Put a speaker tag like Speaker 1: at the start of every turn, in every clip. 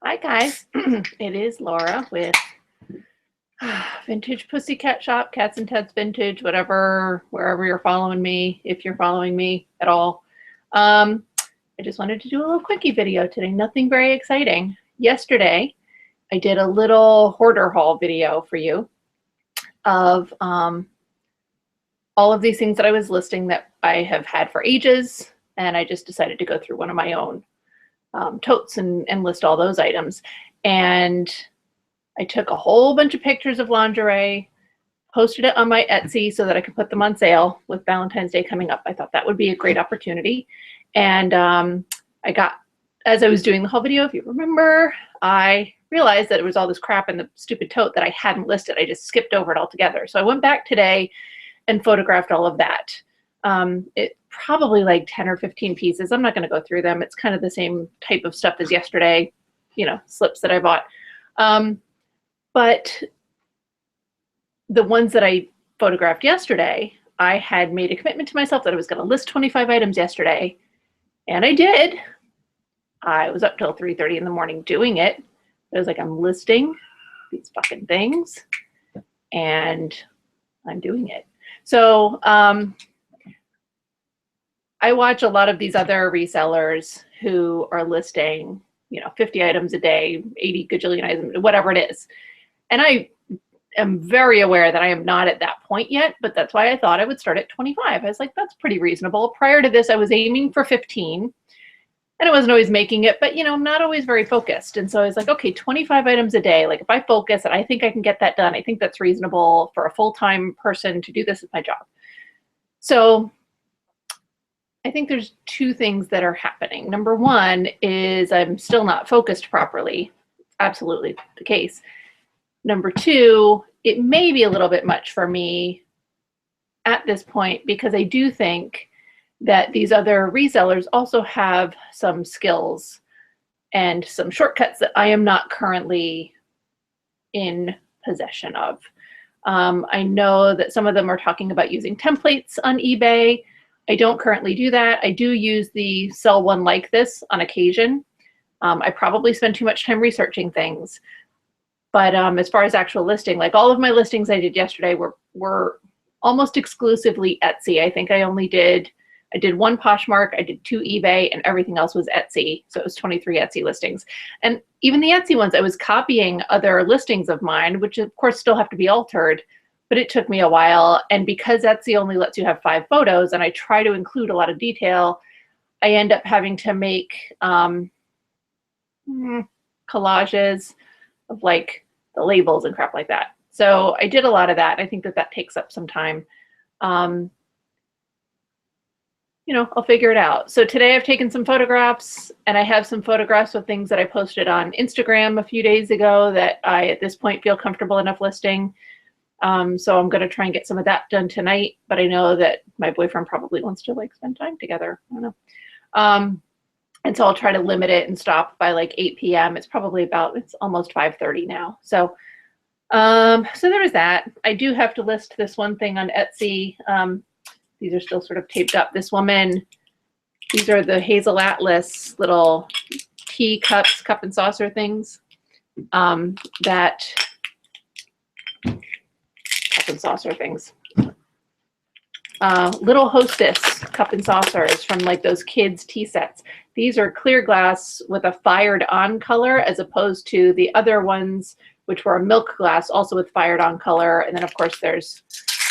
Speaker 1: Hi guys, it is Laura with Vintage Pussycat Shop, Cats and Ted's Vintage, whatever, wherever you're following me, if you're following me at all. I just wanted to do a little quickie video today, nothing very exciting. Yesterday, I did a little hoarder haul video for you of all of these things that I was listing that I have had for ages, and I just decided to go through one of my own totes and list all those items. And I took a whole bunch of pictures of lingerie, posted it on my Etsy so that I could put them on sale with Valentine's Day coming up. I thought that would be a great opportunity. And I got, as I was doing the whole video, if you remember, I realized that it was all this crap in the stupid tote that I hadn't listed. I just skipped over it altogether. So I went back today and photographed all of that. It probably like 10 or 15 pieces. I'm not going to go through them. It's kind of the same type of stuff as yesterday, you know, slips that I bought. But the ones that I photographed yesterday, I had made a commitment to myself that I was going to list 25 items yesterday, and I did. I was up till 3:30 in the morning doing it. I was like, I'm listing these fucking things, and I'm doing it. So I watch a lot of these other resellers who are listing, you know, 50 items a day, 80 gajillion items, whatever it is. And I am very aware that I am not at that point yet, but that's why I thought I would start at 25. I was like, that's pretty reasonable. Prior to this, I was aiming for 15, and I wasn't always making it, but, you know, I'm not always very focused. And so I was like, okay, 25 items a day. Like if I focus and I think I can get that done, I think that's reasonable for a full-time person to do this as my job. So I think there's two things that are happening. Number one is I'm still not focused properly. Absolutely the case. Number two, it may be a little bit much for me at this point because I do think that these other resellers also have some skills and some shortcuts that I am not currently in possession of. I know that some of them are talking about using templates on eBay. I don't currently do that. I do use the sell one like this on occasion. I probably spend too much time researching things. But as far as actual listing, like all of my listings I did yesterday were almost exclusively Etsy. I think I did one Poshmark, I did 2 eBay, and everything else was Etsy. So it was 23 Etsy listings. And even the Etsy ones, I was copying other listings of mine, which of course still have to be altered, but it took me a while. And because Etsy only lets you have 5 photos, and I try to include a lot of detail, I end up having to make collages of like the labels and crap like that. So I did a lot of that. I think that that takes up some time. You know, I'll figure it out. So today I've taken some photographs, and I have some photographs of things that I posted on Instagram a few days ago that I, at this point, feel comfortable enough listing. So I'm going to try and get some of that done tonight, but I know that my boyfriend probably wants to like spend time together. I don't know. And so I'll try to limit it and stop by like 8 p.m. It's probably it's almost 5:30 now. So, so there is that. I do have to list this one thing on Etsy. These are still sort of taped up. This woman, these are the Hazel Atlas little tea cups, cup and saucer things. Cup and saucer things. Little Hostess cup and saucers from like those kids tea sets. These are clear glass with a fired on color as opposed to the other ones, which were a milk glass also with fired on color. And then of course there's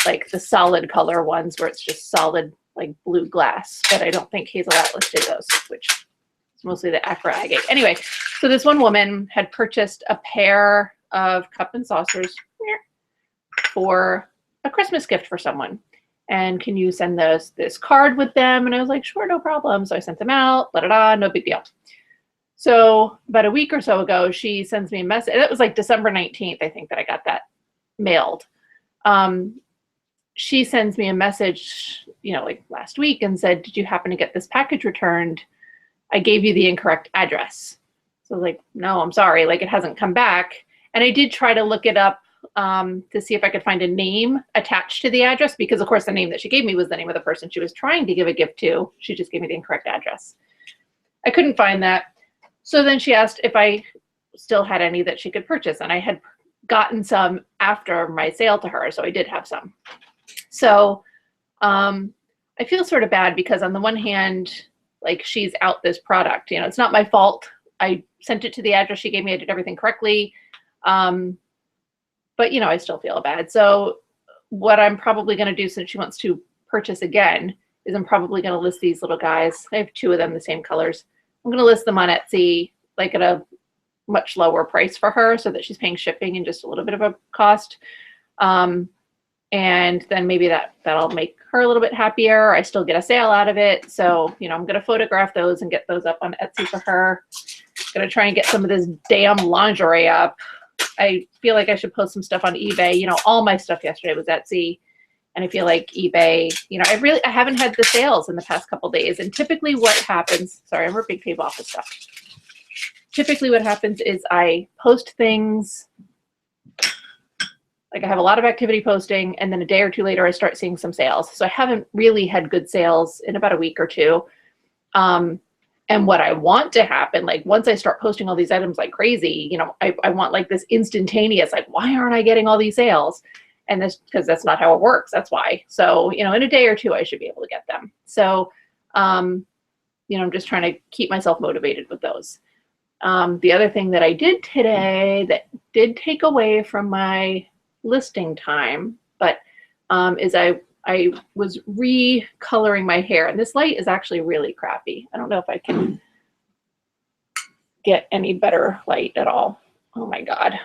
Speaker 1: like the solid color ones where it's just solid like blue glass, but I don't think Hazel Atlas did those, which is mostly the Accra agate. Anyway, so this one woman had purchased a pair of cup and saucers for a Christmas gift for someone. And can you send this card with them? And I was like, sure, no problem. So I sent them out, no big deal. So about a week or so ago, she sends me a message. It was like December 19th, I think, that I got that mailed. She sends me a message, you know, like last week and said, did you happen to get this package returned? I gave you the incorrect address. So I was like, no, I'm sorry. Like it hasn't come back. And I did try to look it up to see if I could find a name attached to the address, because of course the name that she gave me was the name of the person she was trying to give a gift to. She just gave me the incorrect address. I couldn't find that. So then she asked if I still had any that she could purchase. And I had gotten some after my sale to her, so I did have some. So I feel sort of bad because on the one hand, like, she's out this product, you know, it's not my fault. I sent it to the address she gave me. I did everything correctly. But, you know, I still feel bad. So what I'm probably going to do, since she wants to purchase again, is I'm probably going to list these little guys. I have 2 of them, the same colors. I'm going to list them on Etsy, like at a much lower price for her, so that she's paying shipping and just a little bit of a cost. And then maybe that'll make her a little bit happier. I still get a sale out of it. So, you know, I'm going to photograph those and get those up on Etsy for her. I'm going to try and get some of this damn lingerie up. I feel like I should post some stuff on eBay. You know, all my stuff yesterday was Etsy. And I feel like eBay, you know, I haven't had the sales in the past couple days. And typically what happens, sorry, I'm ripping tape off of stuff. Typically what happens is I post things, like I have a lot of activity posting, and then a day or 2 later, I start seeing some sales. So I haven't really had good sales in about a week or 2. And what I want to happen, like once I start posting all these items like crazy, you know, I want like this instantaneous, like, why aren't I getting all these sales? And that's because that's not how it works. That's why. So, you know, in a day or 2, I should be able to get them. So, you know, I'm just trying to keep myself motivated with those. The other thing that I did today that did take away from my listing time, but is I was recoloring my hair, and this light is actually really crappy. I don't know if I can get any better light at all. Oh my God,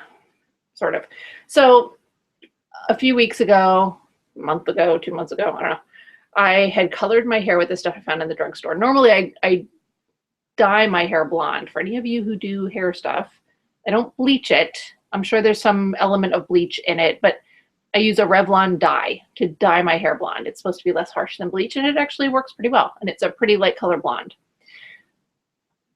Speaker 1: sort of. So a few weeks ago, a month ago, 2 months ago, I don't know, I had colored my hair with the stuff I found in the drugstore. Normally I dye my hair blonde. For any of you who do hair stuff, I don't bleach it. I'm sure there's some element of bleach in it, but I use a Revlon dye to dye my hair blonde. It's supposed to be less harsh than bleach, and it actually works pretty well. And it's a pretty light color blonde.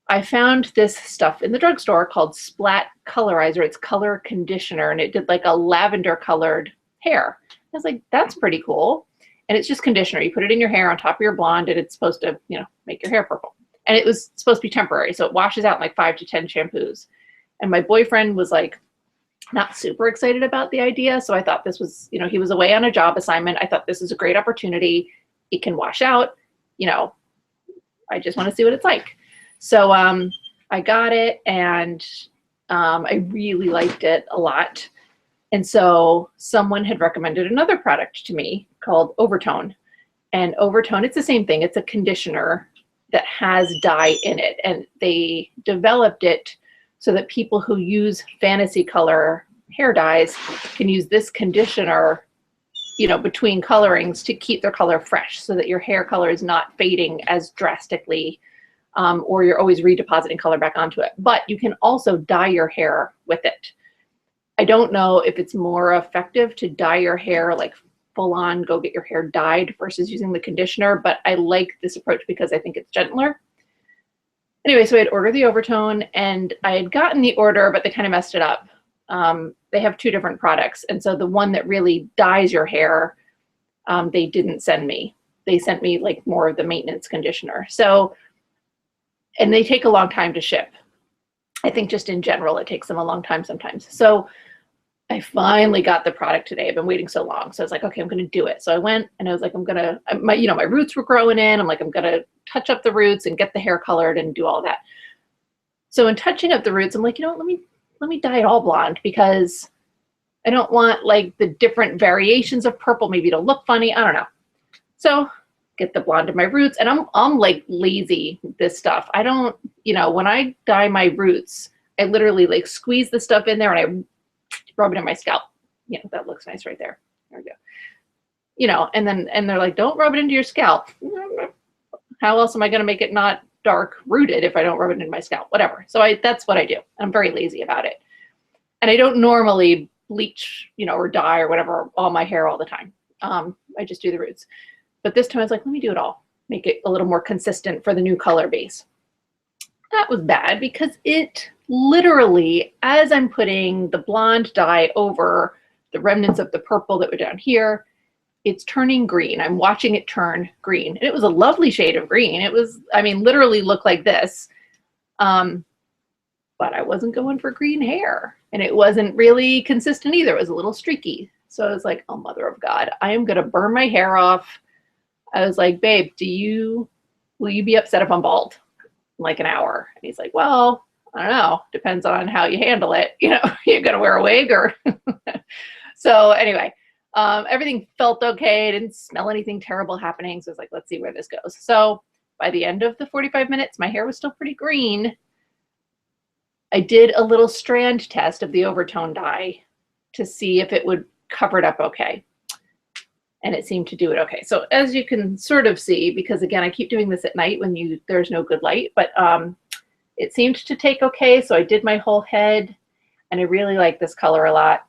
Speaker 1: I found this stuff in the drugstore called Splat Colorizer. It's color conditioner, and it did like a lavender colored hair. I was like, that's pretty cool. And it's just conditioner. You put it in your hair on top of your blonde, and it's supposed to, you know, make your hair purple. And it was supposed to be temporary, so it washes out in like 5 to 10 shampoos. And my boyfriend was like, not super excited about the idea. So I thought this was, you know, he was away on a job assignment. I thought this is a great opportunity. It can wash out, you know, I just want to see what it's like. So I got it, and I really liked it a lot. And so someone had recommended another product to me called Overtone. And Overtone, it's the same thing. It's a conditioner that has dye in it. And they developed it so that people who use fantasy color hair dyes can use this conditioner, you know, between colorings to keep their color fresh, so that your hair color is not fading as drastically, or you're always redepositing color back onto it. But you can also dye your hair with it. I don't know if it's more effective to dye your hair, like full on go get your hair dyed, versus using the conditioner, but I like this approach because I think it's gentler. Anyway, so I had ordered the Overtone, and I had gotten the order, but they kind of messed it up. They have 2 different products. And so the one that really dyes your hair, they didn't send me. They sent me like more of the maintenance conditioner. So, and they take a long time to ship. I think just in general, it takes them a long time sometimes. So I finally got the product today. I've been waiting so long. So I was like, okay, I'm going to do it. So I went, and I was like, my roots were growing in. I'm like, I'm going to touch up the roots and get the hair colored and do all that. So in touching up the roots, I'm like, you know what, let me dye it all blonde, because I don't want like the different variations of purple maybe to look funny. I don't know. So get the blonde in my roots, and I'm like lazy with this stuff. I don't, you know, when I dye my roots, I literally like squeeze the stuff in there and I rub it in my scalp. You know, that looks nice right there. There we go. You know, and they're like, don't rub it into your scalp. How else am I going to make it not dark rooted if I don't rub it into my scalp? Whatever. So that's what I do. I'm very lazy about it. And I don't normally bleach, you know, or dye or whatever all my hair all the time. I just do the roots. But this time I was like, let me do it all. Make it a little more consistent for the new color base. That was bad, because it literally, as I'm putting the blonde dye over the remnants of the purple that were down here, it's turning green. I'm watching it turn green. And it was a lovely shade of green. It was, I mean, literally looked like this. But but I wasn't going for green hair, and it wasn't really consistent either. It was a little streaky. So I was like, oh, mother of God, I am going to burn my hair off. I was like, babe, will you be upset if I'm bald in like an hour? And he's like, well, I don't know. Depends on how you handle it. You know, you're going to wear a wig or. So anyway, everything felt okay. I didn't smell anything terrible happening. So I was like, let's see where this goes. So by the end of the 45 minutes, my hair was still pretty green. I did a little strand test of the overtone dye to see if it would cover it up okay. And it seemed to do it okay. So as you can sort of see, because again, I keep doing this at night when there's no good light, but it seemed to take okay. So I did my whole head, and I really like this color a lot.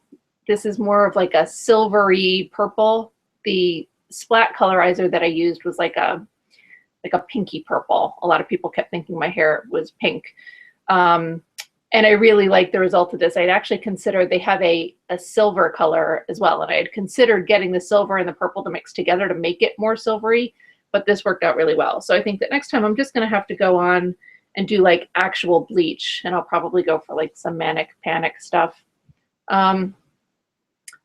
Speaker 1: This is more of like a silvery purple. The Splat colorizer that I used was like a pinky purple. A lot of people kept thinking my hair was pink. And I really like the result of this. I'd actually considered, they have a silver color as well. And I had considered getting the silver and the purple to mix together to make it more silvery, but this worked out really well. So I think that next time I'm just gonna have to go on and do like actual bleach, and I'll probably go for like some Manic Panic stuff. But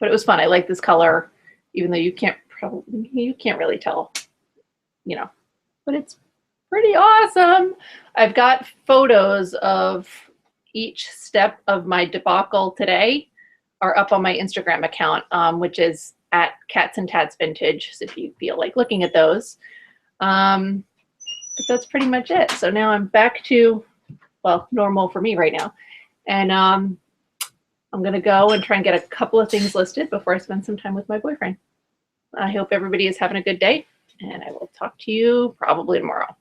Speaker 1: it was fun. I like this color, even though you can't really tell, you know, but it's pretty awesome. I've got photos of each step of my debacle today are up on my Instagram account, which is at Cats and Tats Vintage, so if you feel like looking at those. But that's pretty much it. So now I'm back to, well, normal for me right now. And I'm going to go and try and get a couple of things listed before I spend some time with my boyfriend. I hope everybody is having a good day, and I will talk to you probably tomorrow.